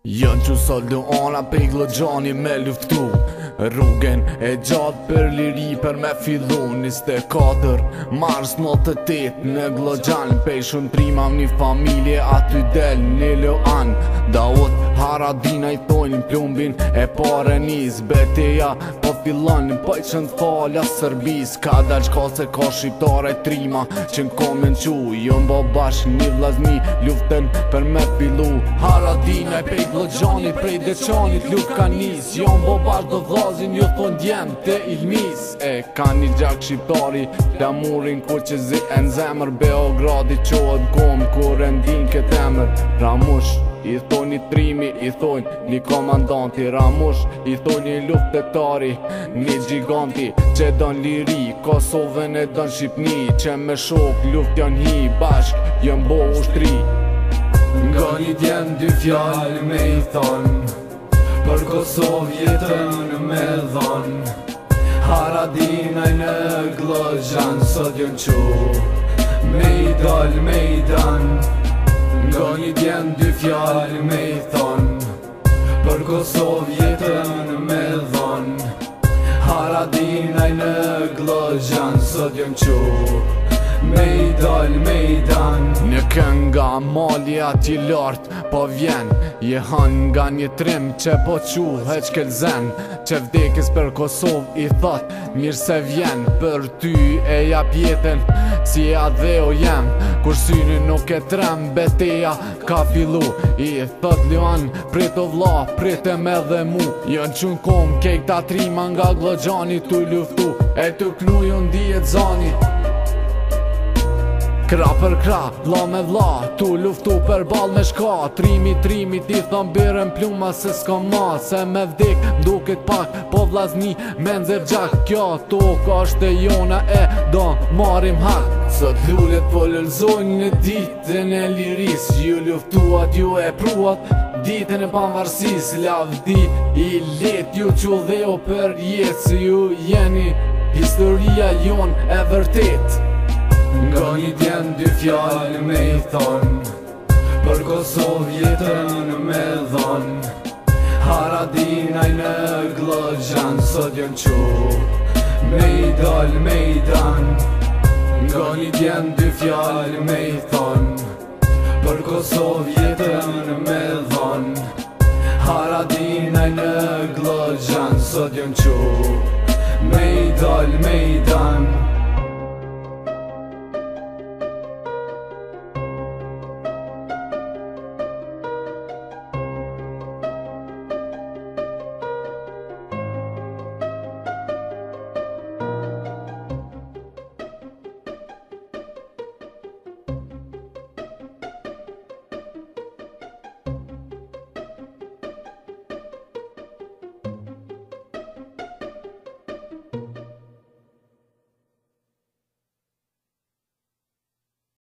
Jën që soldu ona pe i glëgjani me luftu Rrugën e gjatë për liri për me fillu 24 mars 98 në glëgjan Pej shumë trima një familje aty del një loan Daot Haradina i thojnë plumbin e pare nis Beteja po fillon po i qënë falja Sërbis Ka dal qka se ka shqiptare trima që në komen qu Jën bo bashk një vlazni luftën për me fillu Haradina i pej glëgjani prej deqanit luft ka nis Jën bo bashk do vlazin ju thon djem të ilmis Ka një gjak shqiptari flamurin kur që zi e në zemër Beogradi qohet kom kur e ndin këtë emër Ramush I thon një trimi, I thon një komandanti Ramush, I thon një luftetari, një gjiganti Që don liri, Kosovën e don Shqipni Që me shok luft janë hi bashk, jën bo ushtri Nga një djem dy fjallë me I thon Për Kosovë jetën me dhon Haradinaj në glëgjan sot jën qu Me I dal, me I dan Nga një djem dy fjallë me I thon Për Kosovë jetën me dhon Haradinaj në glëgjan sot jën qu Me I dal, me I dan Një kënga mali ati lart po vjen Je han nga një trim që po qu heq kelzen Që vdekis për Kosovë I thot mirë se vjen Për ty e jap jetën si e atë dhe o jem Kur syni nuk e trem beteja ka fillu I thot Luan prit o vla pritem edhe mu Jën qun kom kej këta trima nga glëgjani tu luftu E tu knu ju ndijet zani Kra për kra, vla me vla, tu luftu për bal me shka Trimi ti thon birën pluma se s'ka ma Se me vdek mduket pak, po vlazni me nxer gjak Kjo toka është e jona e do marim hak Sot lullet po lëlzojnë në ditën e liris Ju luftuat, ju e pruat, ditën e panvarsis Lavdi I let ju që dheo për jetë Se ju jeni historia jon e vërtet Nga një djem dy fjallë me I thon Për Kosovë jetën me dhon Haradinaj në glëgjan sot jën qu Me I dal, me I dan Nga një djem dy fjallë me I thon Për Kosovë jetën me dhon Haradinaj në glëgjan sot jën qu Me I dal, me I dan